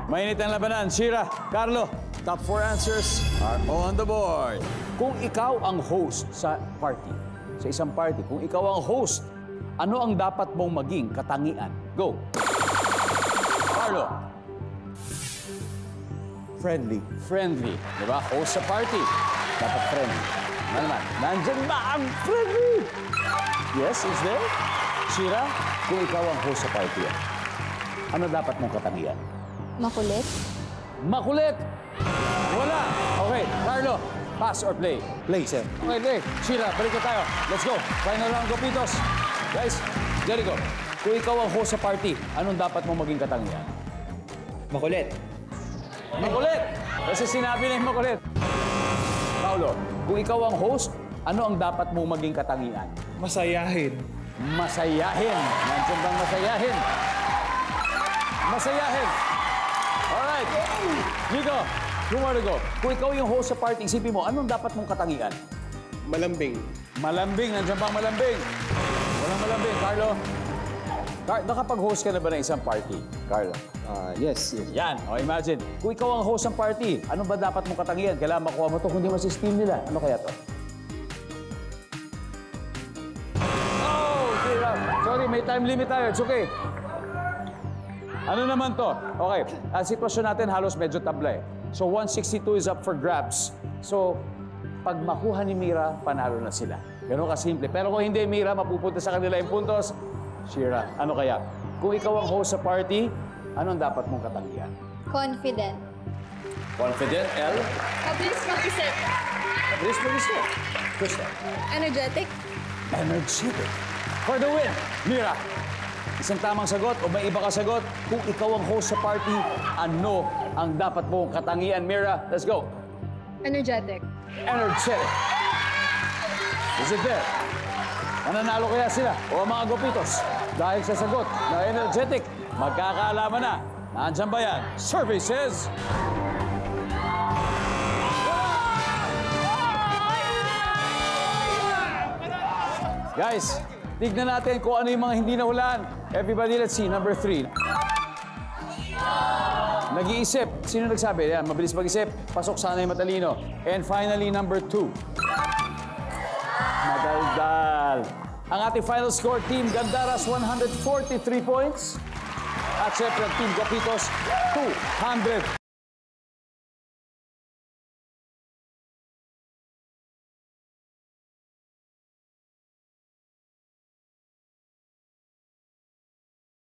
Mainit ang labanan. Shira, Carlo, top 4 answers are on the board. Kung ikaw ang host sa party, sa isang party, kung ikaw ang host, ano ang dapat mong maging katangian? Go! Carlo. Friendly. Friendly. Di ba? Host sa party. Dapat friendly. Ano naman? Nandyan ba ang friendly? Yes, is there? Shira, kung ikaw ang host sa party, ano dapat mong katangian? Makulit. Makulit! Wala! Okay, Carlo, pass or play? Play, sir. Okay, play. Shira, balik na tayo. Let's go. Final round, Gopitos. Guys, Jericho, kung ikaw ang host sa party, anong dapat mong maging katangian? Makulit. Makulit! Kasi sinabi na yung makulit. Paolo, kung ikaw ang host, ano ang dapat mong maging katangian? Masayahin. Masayahin. Nandiyan bang masayahin? Masayahin. Alright. Nico, 2 more to go. Kung ikaw yung host sa party, isipin mo, anong dapat mong katangian? Malambing. Malambing. Nandiyan bang malambing? Walang malambing. Carlo? Nakapag-host ka na ba ng isang party, Carlo? Yes. Yan. O, imagine. Kung ikaw ang host ng party, ano ba dapat mong katangian? Kailangan makuha mo to, kundi masistem nila. Ano kaya to? Oh! Sorry, may time limit tayo. It's okay. Ano naman to? Okay. Ang sitwasyon natin halos medyo tabla eh. So, 162 is up for grabs. So, pag makuha ni Mira, panalo na sila. Ganun kasimple. Pero kung hindi, Mira, mapupunta sa kanila yung puntos. Shira, ano kaya? Kung ikaw ang host sa party, anong dapat mong katangian? Confident. Confident, L? Mabilis mag-isip. Mabilis mag-isip. Krista? Energetic. Energetic. For the win, Mira. Isang tamang sagot o may iba ka sagot? Kung ikaw ang host sa party, ano ang dapat mong katangian, Mira? Let's go. Energetic. Energetic. Is it there? Mananalo kaya sila o ang mga Gopitos? Dahil sa sagot na energetic, magkakaalaman na. Nandiyan ba yan? Services! Guys, tignan natin kung ano yung mga hindi nahulaan. Everybody, let's see. Number 3. Nag-iisip. Sino nagsabi? Yan, mabilis mag-isip. Pasok sana yung matalino. And finally, number 2. Madaldal. Ang ating final score, Team Gandaras, 143 points. At syempre, Team Gopitos, 200.